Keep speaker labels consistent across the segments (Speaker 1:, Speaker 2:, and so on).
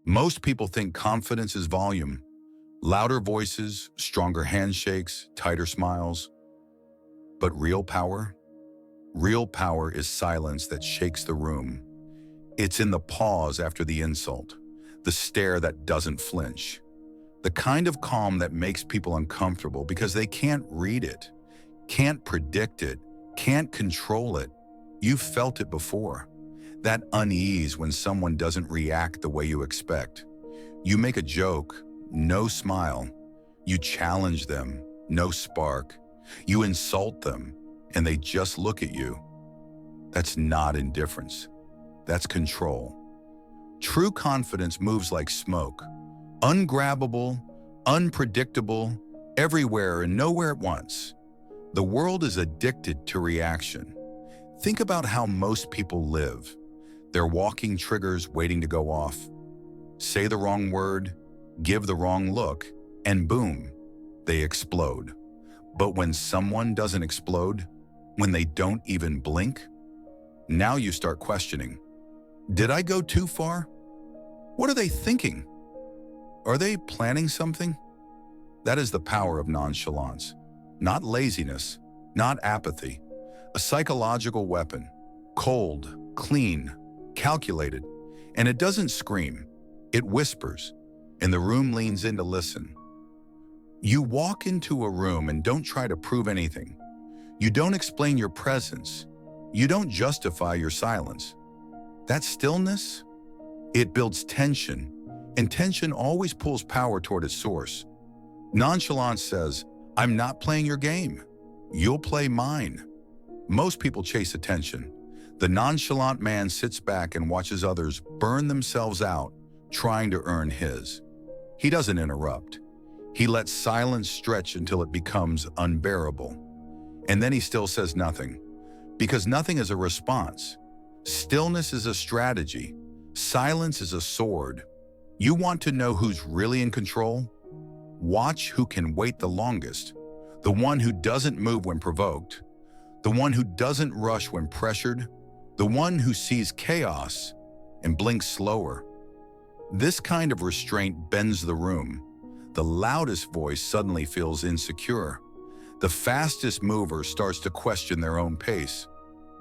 Speaker 1: Most people think confidence is volume, louder voices, stronger handshakes, tighter smiles. But real power? Real power is silence that shakes the room. It's in the pause after the insult, the stare that doesn't flinch, the kind of calm that makes people uncomfortable because they can't read it, can't predict it, can't control it. You've felt it before. That unease when someone doesn't react the way you expect. You make a joke, no smile. You challenge them, no spark. You insult them, and they just look at you. That's not indifference. That's control. True confidence moves like smoke, ungrabbable, unpredictable, everywhere and nowhere at once. The world is addicted to reaction. Think about how most people live. They're walking triggers waiting to go off. Say the wrong word, give the wrong look, and boom, they explode. But when someone doesn't explode, when they don't even blink, now you start questioning. Did I go too far? What are they thinking? Are they planning something? That is the power of nonchalance. Not laziness, not apathy. A psychological weapon. Cold, clean, calculated. And it doesn't scream. It whispers. And the room leans in to listen. You walk into a room and don't try to prove anything. You don't explain your presence. You don't justify your silence. That stillness, it builds tension, and tension always pulls power toward its source. Nonchalance says, I'm not playing your game. You'll play mine. Most people chase attention. The nonchalant man sits back and watches others burn themselves out, trying to earn his. He doesn't interrupt. He lets silence stretch until it becomes unbearable. And then he still says nothing, because nothing is a response. Stillness is a strategy. Silence is a sword. You want to know who's really in control? Watch who can wait the longest. The one who doesn't move when provoked. The one who doesn't rush when pressured. The one who sees chaos and blinks slower. This kind of restraint bends the room. The loudest voice suddenly feels insecure. The fastest mover starts to question their own pace.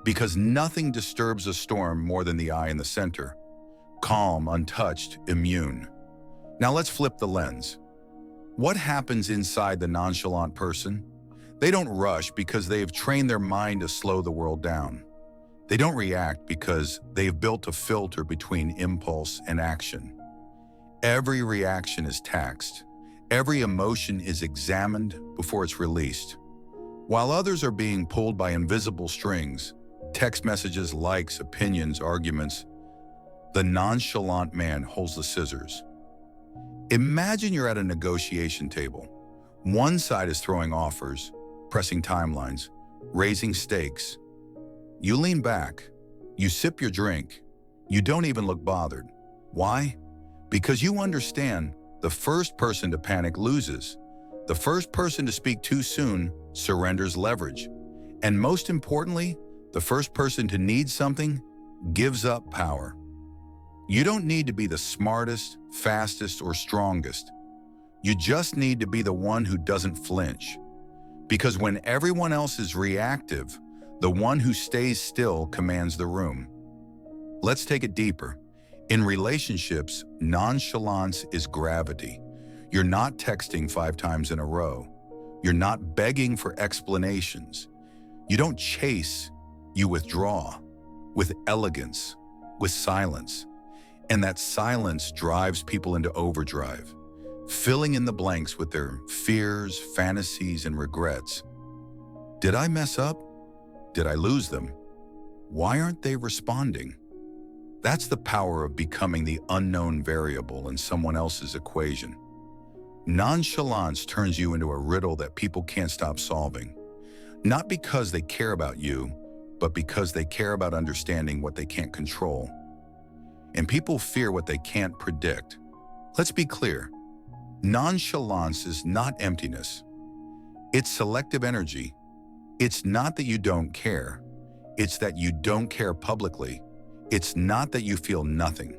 Speaker 1: Because nothing disturbs a storm more than the eye in the center. Calm, untouched, immune. Now let's flip the lens. What happens inside the nonchalant person? They don't rush because they've trained their mind to slow the world down. They don't react because they've built a filter between impulse and action. Every reaction is taxed. Every emotion is examined before it's released. While others are being pulled by invisible strings, text messages, likes, opinions, arguments, the nonchalant man holds the scissors. Imagine you're at a negotiation table. One side is throwing offers, pressing timelines, raising stakes. You lean back, you sip your drink, you don't even look bothered. Why? Because you understand the first person to panic loses. The first person to speak too soon surrenders leverage. And most importantly, the first person to need something gives up power. You don't need to be the smartest, fastest, or strongest. You just need to be the one who doesn't flinch. Because when everyone else is reactive, the one who stays still commands the room. Let's take it deeper. In relationships, nonchalance is gravity. You're not texting 5 times in a row. You're not begging for explanations. You don't chase, you withdraw. With elegance, with silence. And that silence drives people into overdrive, filling in the blanks with their fears, fantasies, and regrets. Did I mess up? Did I lose them? Why aren't they responding? That's the power of becoming the unknown variable in someone else's equation. Nonchalance turns you into a riddle that people can't stop solving. Not because they care about you, but because they care about understanding what they can't control. And people fear what they can't predict. Let's be clear. Nonchalance is not emptiness. It's selective energy. It's not that you don't care. It's that you don't care publicly. It's not that you feel nothing.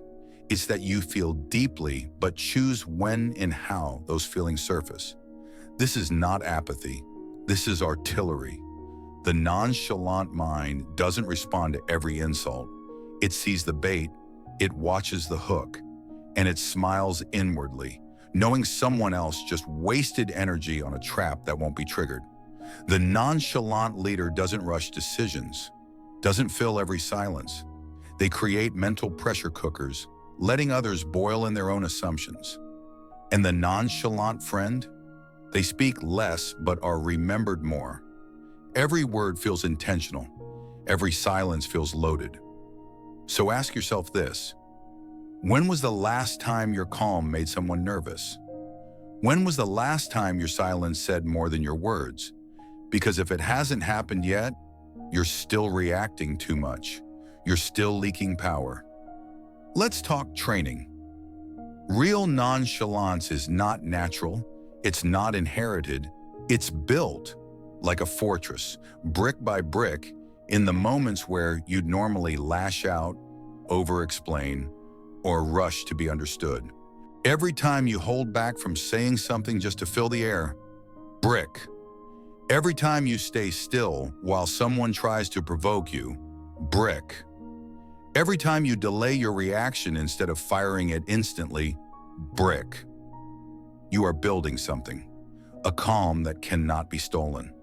Speaker 1: It's that you feel deeply, but choose when and how those feelings surface. This is not apathy. This is artillery. The nonchalant mind doesn't respond to every insult. It sees the bait, it watches the hook, and it smiles inwardly, knowing someone else just wasted energy on a trap that won't be triggered. The nonchalant leader doesn't rush decisions, doesn't fill every silence. They create mental pressure cookers, letting others boil in their own assumptions. And the nonchalant friend? They speak less but are remembered more. Every word feels intentional. Every silence feels loaded. So ask yourself this: when was the last time your calm made someone nervous? When was the last time your silence said more than your words? Because if it hasn't happened yet, you're still reacting too much. You're still leaking power. Let's talk training. Real nonchalance is not natural. It's not inherited. It's built like a fortress, brick by brick, in the moments where you'd normally lash out, over-explain, or rush to be understood. Every time you hold back from saying something just to fill the air, brick. Every time you stay still while someone tries to provoke you, brick. Every time you delay your reaction instead of firing it instantly, brick. You are building something, a calm that cannot be stolen,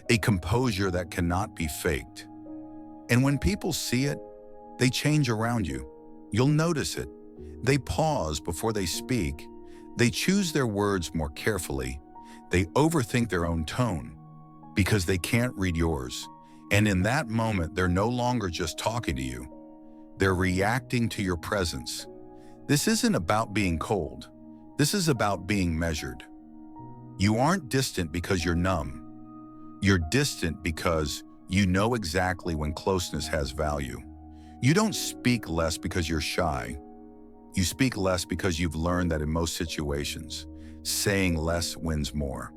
Speaker 1: a composure that cannot be faked. And when people see it, they change around you. You'll notice it. They pause before they speak. They choose their words more carefully. They overthink their own tone because they can't read yours. And in that moment, they're no longer just talking to you. They're reacting to your presence. This isn't about being cold. This is about being measured. You aren't distant because you're numb. You're distant because you know exactly when closeness has value. You don't speak less because you're shy. You speak less because you've learned that in most situations, saying less wins more.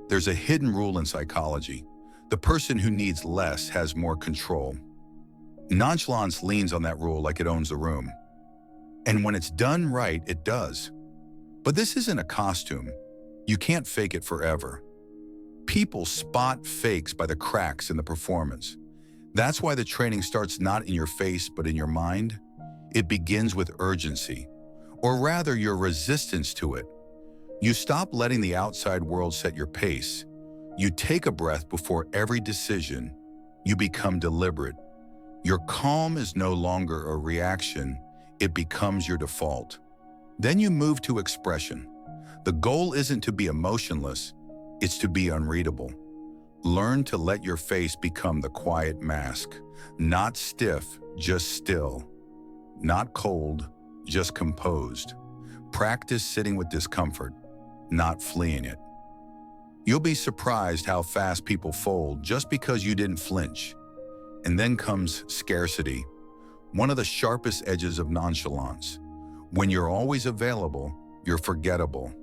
Speaker 1: There's a hidden rule in psychology. The person who needs less has more control. Nonchalance leans on that rule like it owns the room. And when it's done right, it does. But this isn't a costume. You can't fake it forever. People spot fakes by the cracks in the performance. That's why the training starts not in your face, but in your mind. It begins with urgency, or rather your resistance to it. You stop letting the outside world set your pace. You take a breath before every decision. You become deliberate. Your calm is no longer a reaction. It becomes your default. Then you move to expression. The goal isn't to be emotionless, it's to be unreadable. Learn to let your face become the quiet mask. Not stiff, just still. Not cold, just composed. Practice sitting with discomfort, not fleeing it. You'll be surprised how fast people fold just because you didn't flinch. And then comes scarcity, one of the sharpest edges of nonchalance. When you're always available, you're forgettable.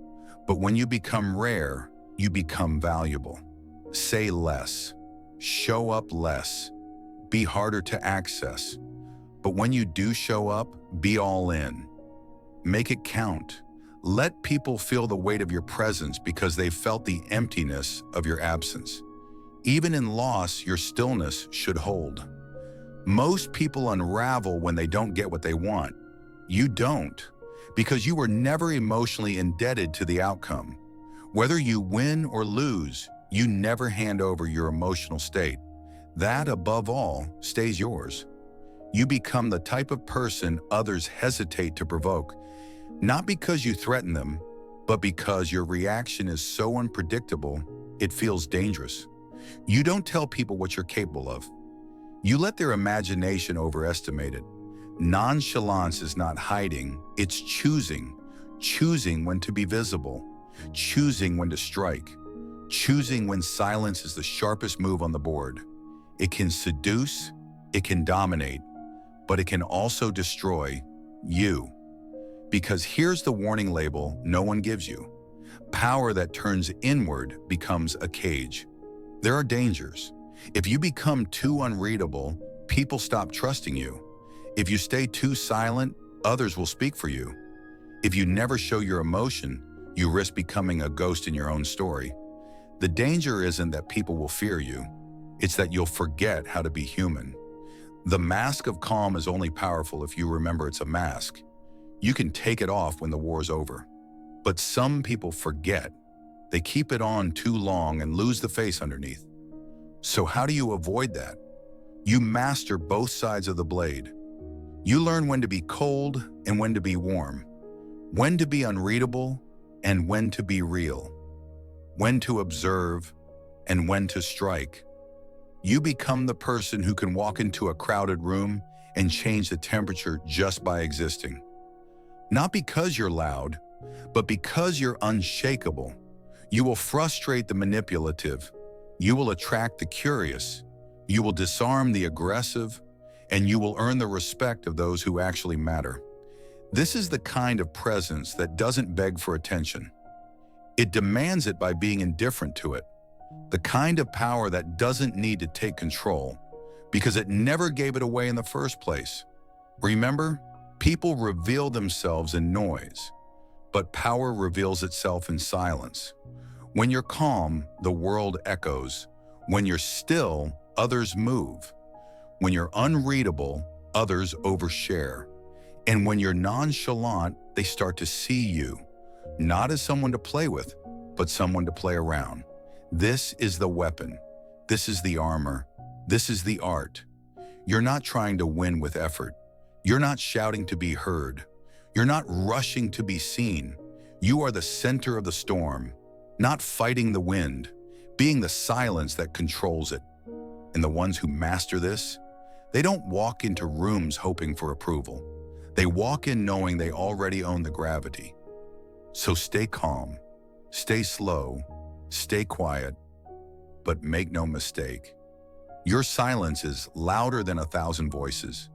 Speaker 1: But when you become rare, you become valuable. Say less, show up less, be harder to access. But when you do show up, be all in. Make it count. Let people feel the weight of your presence because they felt the emptiness of your absence. Even in loss, your stillness should hold. Most people unravel when they don't get what they want. You don't, because you were never emotionally indebted to the outcome. Whether you win or lose, you never hand over your emotional state. That, above all, stays yours. You become the type of person others hesitate to provoke, not because you threaten them, but because your reaction is so unpredictable, it feels dangerous. You don't tell people what you're capable of. You let their imagination overestimate it. Nonchalance is not hiding, it's choosing. Choosing when to be visible. Choosing when to strike. Choosing when silence is the sharpest move on the board. It can seduce, it can dominate, but it can also destroy you. Because here's the warning label no one gives you. Power that turns inward becomes a cage. There are dangers. If you become too unreadable, people stop trusting you. If you stay too silent, others will speak for you. If you never show your emotion, you risk becoming a ghost in your own story. The danger isn't that people will fear you. It's that you'll forget how to be human. The mask of calm is only powerful if you remember it's a mask. You can take it off when the war's over. But some people forget. They keep it on too long and lose the face underneath. So how do you avoid that? You master both sides of the blade. You learn when to be cold and when to be warm, when to be unreadable and when to be real, when to observe and when to strike. You become the person who can walk into a crowded room and change the temperature just by existing. Not because you're loud, but because you're unshakable. You will frustrate the manipulative. You will attract the curious. You will disarm the aggressive, and you will earn the respect of those who actually matter. This is the kind of presence that doesn't beg for attention. It demands it by being indifferent to it. The kind of power that doesn't need to take control because it never gave it away in the first place. Remember, people reveal themselves in noise, but power reveals itself in silence. When you're calm, the world echoes. When you're still, others move. When you're unreadable, others overshare. And when you're nonchalant, they start to see you, not as someone to play with, but someone to play around. This is the weapon. This is the armor. This is the art. You're not trying to win with effort. You're not shouting to be heard. You're not rushing to be seen. You are the center of the storm, not fighting the wind, being the silence that controls it. And the ones who master this, they don't walk into rooms hoping for approval. They walk in knowing they already own the gravity. So stay calm, stay slow, stay quiet, but make no mistake. Your silence is louder than 1,000 voices.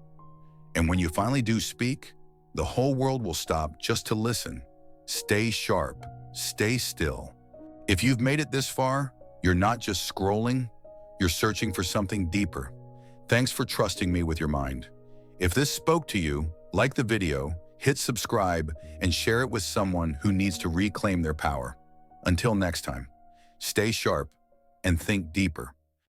Speaker 1: And when you finally do speak, the whole world will stop just to listen. Stay sharp, stay still. If you've made it this far, you're not just scrolling, you're searching for something deeper. Thanks for trusting me with your mind. If this spoke to you, like the video, hit subscribe, and share it with someone who needs to reclaim their power. Until next time, stay sharp and think deeper.